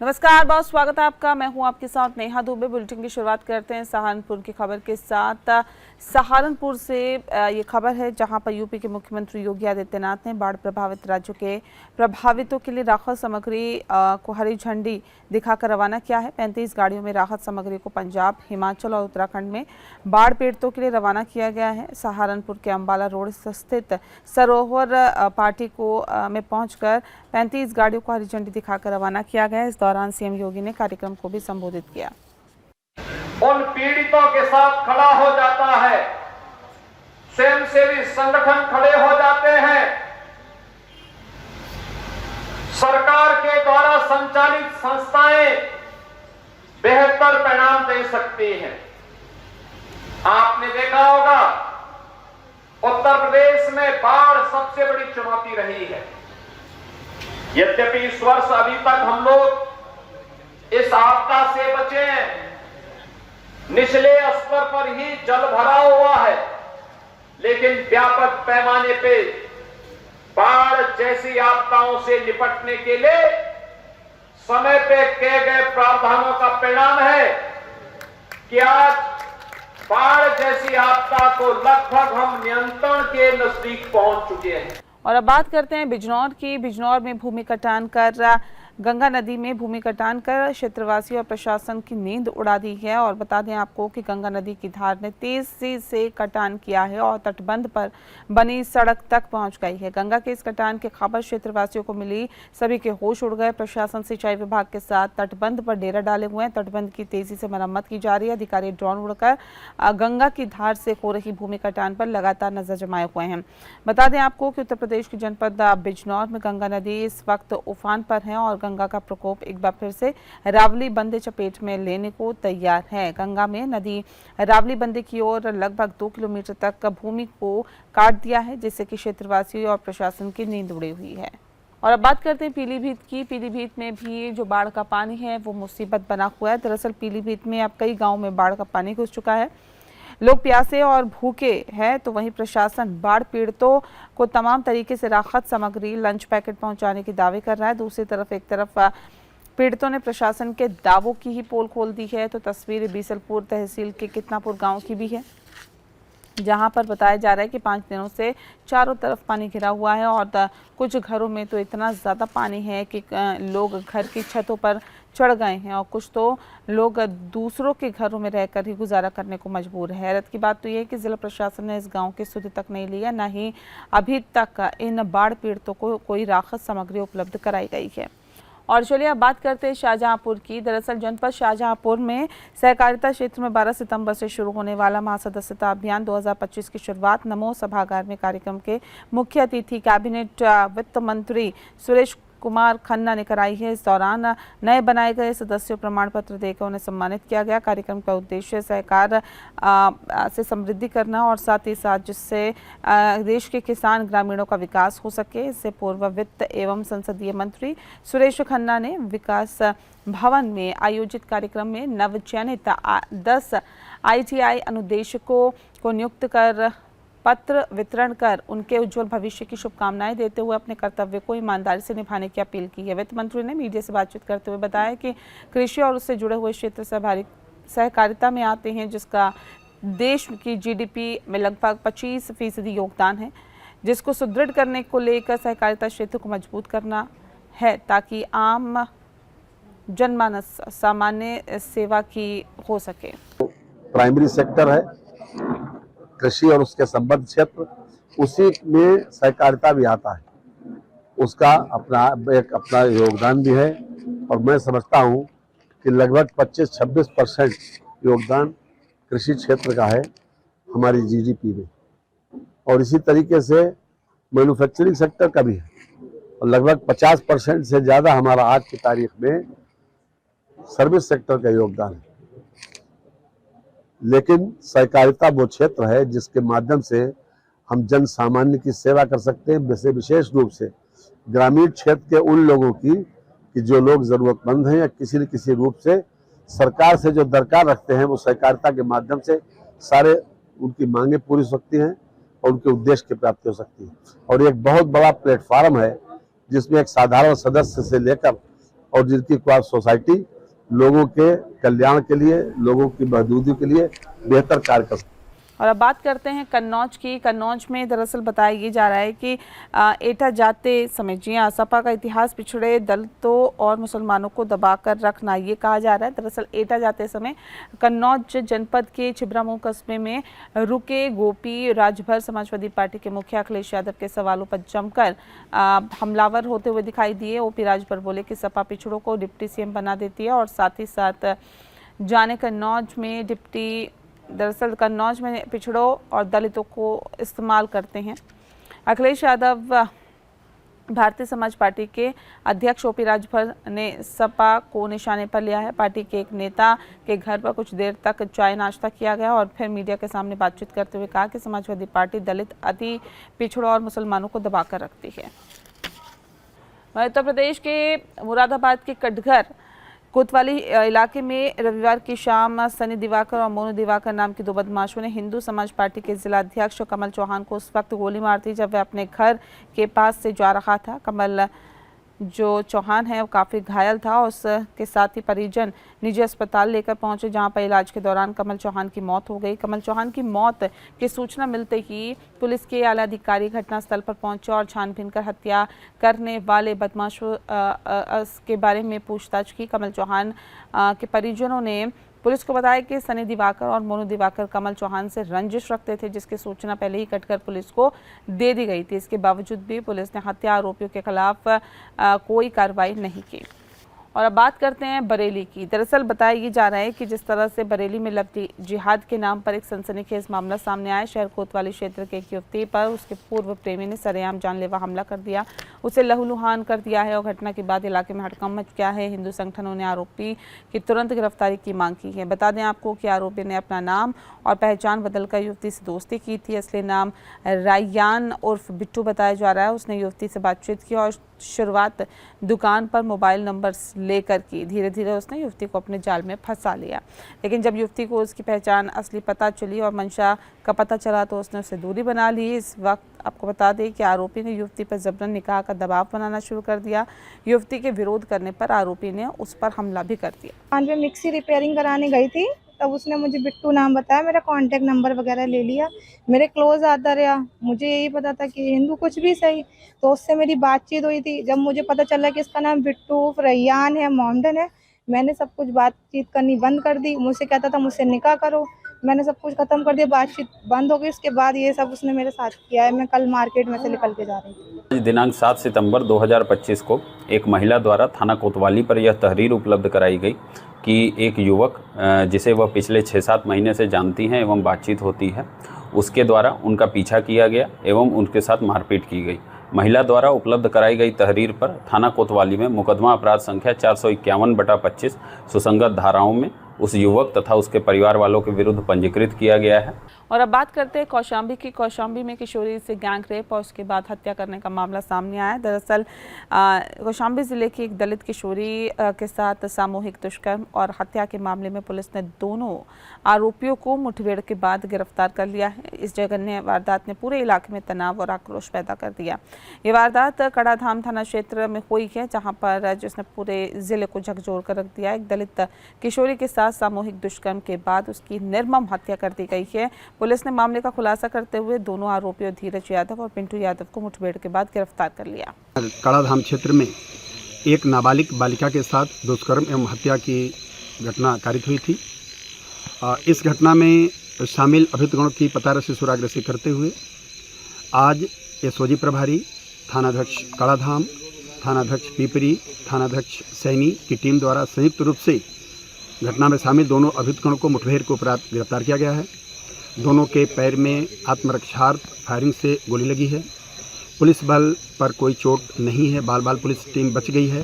नमस्कार, बहुत स्वागत है आपका। मैं हूं आपके साथ नेहा दुबे। बुलेटिन की शुरुआत करते हैं सहारनपुर की खबर के साथ। सहारनपुर से ये खबर है जहां पर यूपी के मुख्यमंत्री योगी आदित्यनाथ ने बाढ़ प्रभावित राज्यों के प्रभावितों के लिए राहत सामग्री को हरी झंडी दिखाकर रवाना किया है। 35 गाड़ियों में राहत सामग्री को पंजाब, हिमाचल और उत्तराखंड में बाढ़ पीड़ितों के लिए रवाना किया गया है। सहारनपुर के अम्बाला रोड स्थित सरोवर पार्टी को में पहुंचकर 35 गाड़ियों को हरी झंडी दिखाकर रवाना किया गया। इस दौरान सीएम योगी ने कार्यक्रम को भी संबोधित किया। उन पीड़ितों के साथ खड़ा हो जाता है, स्वयंसेवी संगठन खड़े हो जाते हैं, सरकार के द्वारा संचालित संस्थाएं बेहतर परिणाम दे सकती हैं। आपने देखा होगा उत्तर प्रदेश में बाढ़ सबसे बड़ी चुनौती रही है। यद्यपि इस वर्ष अभी तक हम लोग इस आपदा से बचे हैं, निचले स्तर पर ही जल भरा हुआ है, लेकिन व्यापक पैमाने पे बाढ़ जैसी आपदाओं से निपटने के लिए समय पे किए गए प्रावधानों का परिणाम है कि आज बाढ़ जैसी आपदा को लगभग हम नियंत्रण के नजदीक पहुंच चुके हैं। और अब बात करते हैं बिजनौर की। बिजनौर में भूमि कटान कर गंगा नदी में भूमि कटान कर क्षेत्रवासियों और प्रशासन की नींद उड़ा दी है। और बता दें आपको कि गंगा नदी की धार ने तेजी से कटान किया है और तटबंध पर बनी सड़क तक पहुंच गई है। गंगा के इस कटान की खबर क्षेत्रवासियों को मिली, सभी के होश उड़ गए। प्रशासन सिंचाई विभाग के साथ तटबंध पर डेरा डाले हुए हैं। तटबंध की तेजी से मरम्मत की जा रही है। अधिकारी ड्रोन उड़कर गंगा की धार से हो रही भूमि कटान पर लगातार नजर जमाए हुए हैं। बता दें आपको कि उत्तर प्रदेश के जनपद बिजनौर में गंगा नदी इस वक्त उफान पर है और गंगा का प्रकोप एक बार फिर से रावली बंदे चपेट में लेने को तैयार है। गंगा में नदी रावली बंदे की ओर लगभग 2 किलोमीटर तक भूमि को काट दिया है, जिससे कि क्षेत्रवासियों और प्रशासन की नींद उड़ी हुई है। और अब बात करते हैं पीलीभीत की। पीलीभीत में भी जो बाढ़ का पानी है वो मुसीबत बना हुआ है। दरअसल पीलीभीत में अब कई गाँव में बाढ़ का पानी घुस चुका है। लोग प्यासे और भूखे हैं, तो वहीं प्रशासन बाढ़ पीड़ितों को तमाम तरीके से राहत सामग्री, लंच पैकेट पहुंचाने के दावे कर रहा है। दूसरी तरफ एक तरफ पीड़ितों ने प्रशासन के दावों की ही पोल खोल दी है। तो तस्वीर बीसलपुर तहसील के कितनापुर गांव की भी है, जहां पर बताया जा रहा है कि 5 दिनों से चारों तरफ पानी घिरा हुआ है और कुछ घरों में तो इतना ज़्यादा पानी है कि लोग घर की छतों पर चढ़ गए हैं और कुछ तो लोग दूसरों के घरों में रहकर ही गुजारा करने को मजबूर है। हैरत की बात तो ये है कि जिला प्रशासन ने इस गांव की सुधि तक नहीं ली है, न ही अभी तक इन बाढ़ पीड़ितों को कोई राहत सामग्री उपलब्ध कराई गई है। और चलिए अब बात करते हैं शाहजहांपुर की। दरअसल जनपद शाहजहांपुर में सहकारिता क्षेत्र में 12 सितंबर से शुरू होने वाला महासदस्यता अभियान 2025 की शुरुआत नमो सभागार में कार्यक्रम के मुख्य अतिथि कैबिनेट वित्त मंत्री सुरेश कुमार खन्ना ने कराई है। इस दौरान नए बनाए गए सदस्यों प्रमाण पत्र देकर उन्हें सम्मानित किया गया। कार्यक्रम का उद्देश्य सहकार से समृद्धि करना और साथ ही साथ जिससे देश के किसान ग्रामीणों का विकास हो सके। इससे पूर्व वित्त एवं संसदीय मंत्री सुरेश खन्ना ने विकास भवन में आयोजित कार्यक्रम में नवचयनित 10 ITI अनुदेशकों को नियुक्त कर पत्र वितरण कर उनके उज्जवल भविष्य की शुभकामनाएं देते हुए अपने कर्तव्य को ईमानदारी से निभाने की अपील की है। वित्त मंत्री ने मीडिया से बातचीत करते हुए बताया कि कृषि और उससे जुड़े हुए क्षेत्र सहकारिता में आते हैं, जिसका देश की GDP में लगभग 25% योगदान है, जिसको सुदृढ़ करने को लेकर सहकारिता क्षेत्र को मजबूत करना है ताकि आम जनमानस सामान्य सेवा की हो सके। प्राइमरी सेक्टर है कृषि और उसके संबद्ध क्षेत्र, उसी में सहकारिता भी आता है, उसका अपना योगदान भी है। और मैं समझता हूँ कि लगभग 25-26% योगदान कृषि क्षेत्र का है हमारी GDP में, और इसी तरीके से मैन्युफैक्चरिंग सेक्टर का भी है। और लगभग 50% से ज़्यादा हमारा आज की तारीख में सर्विस सेक्टर का योगदान है। लेकिन सहकारिता वो क्षेत्र है जिसके माध्यम से हम जन सामान्य की सेवा कर सकते हैं, विशेष रूप से ग्रामीण क्षेत्र के उन लोगों की कि जो लोग ज़रूरतमंद हैं या किसी न किसी रूप से सरकार से जो दरकार रखते हैं, वो सहकारिता के माध्यम से सारे उनकी मांगें पूरी हो सकती हैं और उनके उद्देश्य की प्राप्ति हो सकती है। और एक बहुत बड़ा प्लेटफार्म है जिसमें एक साधारण सदस्य से लेकर और जिनकी क्वाड सोसाइटी लोगों के कल्याण के लिए, लोगों की मजदूरी के लिए बेहतर कार्य कर। और अब बात करते हैं कन्नौज की। कन्नौज में दरअसल बताया ये जा रहा है कि एटा जाते समय, जी हाँ, सपा का इतिहास पिछड़े दलितों और मुसलमानों को दबाकर रखना, ये कहा जा रहा है। दरअसल एटा जाते समय कन्नौज जनपद के छिबरामऊ कस्बे में रुके गोपी राजभर समाजवादी पार्टी के मुखिया अखिलेश यादव के सवालों पर जमकर हमलावर होते हुए दिखाई दिए। ओपी राजभर बोले कि सपा पिछड़ों को डिप्टी सीएम बना देती है और साथ ही साथ जाने कन्नौज में दरअसल कन्नौज में पिछड़ों और दलितों को इस्तेमाल करते हैं। अखिलेश यादव भारतीय समाज पार्टी के अध्यक्ष ओपी राजभर ने सपा को निशाने पर लिया है। पार्टी के एक नेता के घर पर कुछ देर तक चाय नाश्ता किया गया और फिर मीडिया के सामने बातचीत करते हुए कहा कि समाजवादी पार्टी दलित, अति पिछड़ों और मुसलमानों को दबाकर रखती है। उत्तर प्रदेश के मुरादाबाद के कटघर कोतवाली इलाके में रविवार की शाम सनी दिवाकर और मोनू दिवाकर नाम के दो बदमाशों ने हिंदू समाज पार्टी के जिला अध्यक्ष कमल चौहान को उस वक्त गोली मार दी जब वह अपने घर के पास से जा रहा था। कमल जो चौहान है वो काफ़ी घायल था और उसके साथ ही परिजन निजी अस्पताल लेकर पहुंचे, जहां पर इलाज के दौरान कमल चौहान की मौत हो गई। कमल चौहान की मौत की सूचना मिलते ही पुलिस के आला अधिकारी घटनास्थल पर पहुंचे और छानबीन कर हत्या करने वाले बदमाशों के बारे में पूछताछ की। कमल चौहान के परिजनों ने पुलिस को बताया कि सनी दिवाकर और मोनू दिवाकर कमल चौहान से रंजिश रखते थे, जिसकी सूचना पहले ही कटघर पुलिस को दे दी गई थी। इसके बावजूद भी पुलिस ने हत्या आरोपियों के खिलाफ कोई कार्रवाई नहीं की। और अब बात करते हैं बरेली की। दरअसल बताया ये जा रहा है कि जिस तरह से बरेली में लव जिहाद के नाम पर एक सनसनीखेज मामला सामने आया। शहर कोतवाली क्षेत्र के एक युवती पर उसके पूर्व प्रेमी ने सरेआम जानलेवा हमला कर दिया, उसे लहूलुहान कर दिया है और घटना के बाद इलाके में हड़कंप मच गया है। हिंदू संगठनों ने आरोपी की तुरंत गिरफ्तारी की मांग की है। बता दें आपको कि आरोपी ने अपना नाम और पहचान बदलकर युवती से दोस्ती की थी। असली नाम राययान उर्फ बिट्टू बताया जा रहा है। उसने युवती से बातचीत की और शुरुआत दुकान पर मोबाइल नंबर लेकर की। धीरे धीरे उसने युवती को अपने जाल में फंसा लिया, लेकिन जब युवती को उसकी पहचान असली पता चली और मंशा का पता चला तो उसने उससे दूरी बना ली। इस वक्त आपको बता दें कि आरोपी ने युवती पर जबरन निकाह का दबाव बनाना शुरू कर दिया। युवती के विरोध करने पर आरोपी ने उस पर हमला भी कर दिया। दुकान पे मिक्सी रिपेयरिंग कराने गई थी, तब उसने मुझे बिट्टू नाम बताया, मेरा कांटेक्ट नंबर वगैरह ले लिया, मेरे क्लोज आता रहा। मुझे यही पता था कि हिंदू कुछ भी सही, तो उससे मेरी बातचीत हुई थी। जब मुझे पता चला कि इसका नाम बिट्टू रैयान है, मोमडन है, मैंने सब कुछ बातचीत करनी बंद कर दी। मुझसे कहता था मुझसे निकाह करो, मैंने सब कुछ खत्म कर दिया, बातचीत बंद हो गई। उसके बाद ये सब उसने मेरे साथ किया है। मैं कल मार्केट में से निकल के जा रही थी। दिनांक 7 सितंबर 2025 को एक महिला द्वारा थाना कोतवाली पर यह तहरीर उपलब्ध कराई गई कि एक युवक जिसे वह पिछले 6-7 महीने से जानती हैं एवं बातचीत होती है, उसके द्वारा उनका पीछा किया गया एवं उनके साथ मारपीट की गई। महिला द्वारा उपलब्ध कराई गई तहरीर पर थाना कोतवाली में मुकदमा अपराध संख्या 451/25 सुसंगत धाराओं में उस युवक तथा उसके परिवार वालों के विरुद्ध पंजीकृत किया गया है। और अब बात करते हैं कौशाम्बी की। कौशाम्बी में किशोरी से गैंग रेप और उसके बाद हत्या करने का मामला सामने आया। दरअसल कौशाम्बी जिले की एक दलित किशोरी के साथ सामूहिक दुष्कर्म और हत्या के मामले में पुलिस ने दोनों आरोपियों को मुठभेड़ के बाद गिरफ्तार कर लिया है। इस जघन्य वारदात ने पूरे इलाके में तनाव और आक्रोश पैदा कर दिया। ये वारदात कड़ाधाम थाना क्षेत्र में हुई है, जहाँ पर जिसने पूरे जिले को झकझोर कर रख दिया। एक दलित किशोरी के साथ सामूहिक दुष्कर्म के बाद उसकी निर्मम हत्या कर दी गई है। पुलिस ने मामले का खुलासा करते हुए दोनों आरोपियों धीरज यादव और पिंटू यादव को मुठभेड़ के बाद गिरफ्तार कर लिया। कड़ाधाम क्षेत्र में एक नाबालिग बालिका के साथ दुष्कर्म एवं हत्या की घटना कारित हुई थी। इस घटना में शामिल अभियुक्तगणों की पतारसी सुरागरसी करते हुए आज एसओजी प्रभारी, थानाध्यक्ष कड़ाधाम, थानाध्यक्ष पीपरी, थानाध्यक्ष सैनी की टीम द्वारा संयुक्त रूप से घटना में शामिल दोनों अभियुक्तगणों को मुठभेड़ के उपरांत गिरफ्तार किया गया है। दोनों के पैर में आत्मरक्षार्थ फायरिंग से गोली लगी है। पुलिस बल पर कोई चोट नहीं है, बाल पुलिस टीम बच गई है।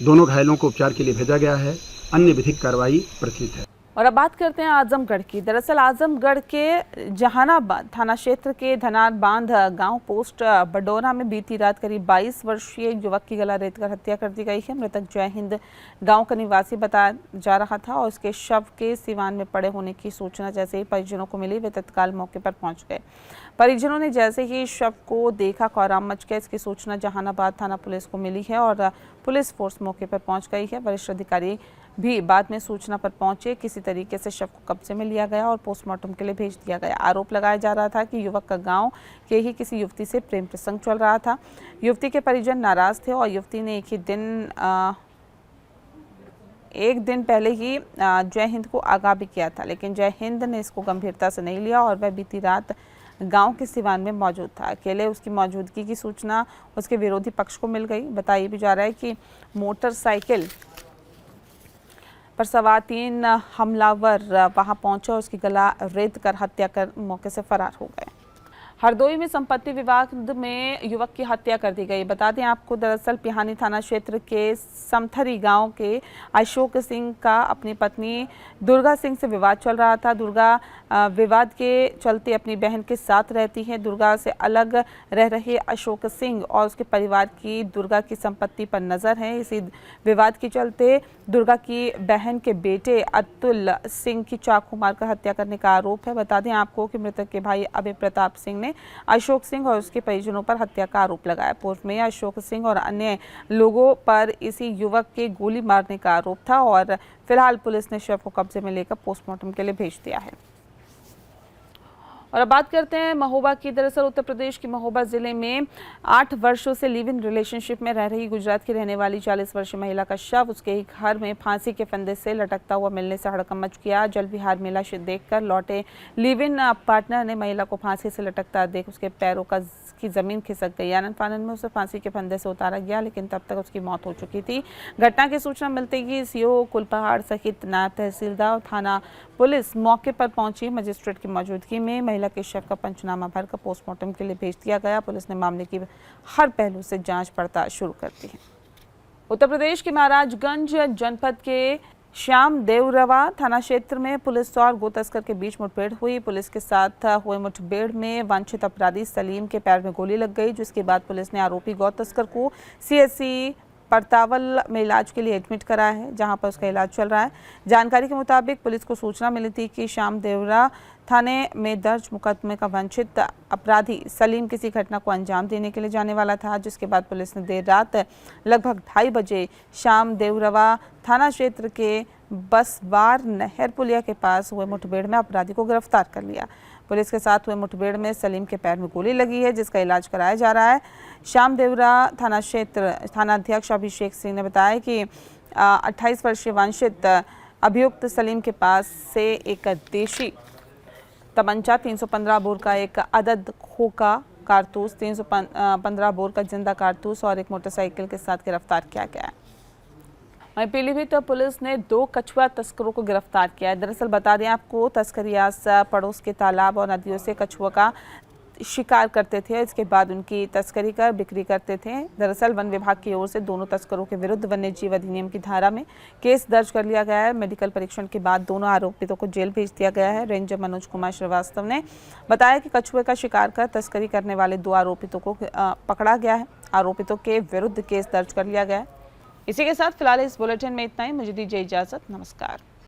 दोनों घायलों को उपचार के लिए भेजा गया है। अन्य विधिक कार्रवाई प्रचलित है। और अब बात करते हैं आजमगढ़ की। दरअसल आजमगढ़ के जहानाबाद थाना क्षेत्र के धनार बांध गांव पोस्ट बडोरा में बीती रात करीब 22 वर्षीय युवक की गला रेतकर हत्या कर दी गई है। मृतक जय हिंद गांव का निवासी बताया जा रहा था और उसके शव के सिवान में पड़े होने की सूचना जैसे ही परिजनों को मिली, वे तत्काल मौके पर पहुंच गए। परिजनों ने जैसे ही शव को देखा, कोहराम मच गया। इसकी सूचना जहानाबाद थाना पुलिस को मिली है और पुलिस फोर्स मौके पर पहुंच गई है। वरिष्ठ अधिकारी भी बाद में सूचना पर पहुंचे। किसी तरीके से शव को कब्जे में लिया गया और पोस्टमार्टम के लिए भेज दिया गया। आरोप लगाया जा रहा था कि युवक का गांव के ही किसी युवती से प्रेम प्रसंग चल रहा था। युवती के परिजन नाराज थे और युवती ने एक दिन पहले ही जय हिंद को आगाह भी किया था, लेकिन जय हिंद ने इसको गंभीरता से नहीं लिया और वह बीती रात गांव के सिवान में मौजूद था। अकेले उसकी मौजूदगी की सूचना उसके विरोधी पक्ष को मिल गई। बताया भी जा रहा है कि मोटरसाइकिल पर सवार 3 हमलावर वहां पहुंचे और उसकी गला रेत कर हत्या कर मौके से फरार हो गए। हरदोई में संपत्ति विवाद में युवक की हत्या कर दी गई। बता दें आपको, दरअसल पिहानी थाना क्षेत्र के समथरी गांव के अशोक सिंह का अपनी पत्नी दुर्गा सिंह से विवाद चल रहा था। दुर्गा विवाद के चलते अपनी बहन के साथ रहती है। दुर्गा से अलग रह रहे अशोक सिंह और उसके परिवार की दुर्गा की संपत्ति पर नज़र है। इसी विवाद के चलते दुर्गा की बहन के बेटे अतुल सिंह की चाकू मारकर हत्या करने का आरोप है। बता दें आपको कि मृतक के भाई अभय प्रताप सिंह ने अशोक सिंह और उसके परिजनों पर हत्या का आरोप लगाया। पूर्व में अशोक सिंह और अन्य लोगों पर इसी युवक के गोली मारने का आरोप था और फिलहाल पुलिस ने शव को कब्जे में लेकर पोस्टमार्टम के लिए भेज दिया है। और अब बात करते हैं महोबा की। दरअसल उत्तर प्रदेश के महोबा जिले में 8 वर्षों से लिव इन रिलेशनशिप में रह रही गुजरात की रहने वाली 40 वर्षीय महिला का शव उसके ही घर में फांसी के फंदे से लटकता हुआ मिलने से हड़कंप मच गया। जल विहार मेला देखकर लौटे लिव इन पार्टनर ने महिला को फांसी से लटकता देख उसके पैरों की जमीन खिसक गई। आनंद फानंद में उसे फांसी के फंदे से उतारा गया, लेकिन तब तक उसकी मौत हो चुकी थी। घटना की सूचना मिलते ही सीओ कुलपहाड़ सहित नायब तहसीलदार और थाना पुलिस मौके पर पहुंची। मजिस्ट्रेट की मौजूदगी में महिला के शव का पंचनामा भरकर पोस्टमार्टम के लिए भेज दिया गया। पुलिस ने मामले की हर पहलू से जांच पड़ताल शुरू कर दी है। उत्तर प्रदेश के महाराजगंज जनपद के श्याम देवरवा थाना क्षेत्र में पुलिस और गो तस्कर के बीच मुठभेड़ हुई। पुलिस के साथ हुए मुठभेड़ में वांछित अपराधी सलीम के पैर में गोली लग गई, जिसके बाद पुलिस ने आरोपी गौ तस्कर को सीएचसी परतावल में इलाज के लिए एडमिट कराया है, जहां पर उसका इलाज चल रहा है। जानकारी के मुताबिक पुलिस को सूचना मिली थी कि श्याम देवरा थाने में दर्ज मुकदमे का वांछित अपराधी सलीम किसी घटना को अंजाम देने के लिए जाने वाला था, जिसके बाद पुलिस ने देर रात लगभग 2:30 बजे श्याम देवरवा थाना क्षेत्र के बसवार नहर पुलिया के पास हुए मुठभेड़ में अपराधी को गिरफ्तार कर लिया। पुलिस के साथ हुए मुठभेड़ में सलीम के पैर में गोली लगी है, जिसका इलाज कराया जा रहा है। श्याम देवरा थाना क्षेत्र थानाध्यक्ष अभिषेक सिंह ने बताया कि 28 वर्षीय वांछित अभियुक्त सलीम के पास से एक देशी तमंचा, 315 बोर का एक अदद खोखा कारतूस, 315 बोर का जिंदा कारतूस और एक मोटरसाइकिल के साथ गिरफ्तार किया गया है। वहीं पीलीभीत पुलिस ने 2 कछुआ तस्करों को गिरफ्तार किया है। दरअसल बता दें आपको, तस्करियास पड़ोस के तालाब और नदियों से कछुआ का शिकार करते थे, इसके बाद उनकी तस्करी कर बिक्री करते थे। दरअसल वन विभाग की ओर से दोनों तस्करों के विरुद्ध वन्य जीव अधिनियम की धारा में केस दर्ज कर लिया गया है। मेडिकल परीक्षण के बाद दोनों आरोपितों को जेल भेज दिया गया है। रेंजर मनोज कुमार श्रीवास्तव ने बताया कि कछुए का शिकार कर तस्करी करने वाले 2 आरोपितों को पकड़ा गया है। आरोपितों के विरुद्ध केस दर्ज कर लिया गया है। इसी के साथ फिलहाल इस बुलेटिन में इतना ही। मुझे दीजिए इजाजत। नमस्कार।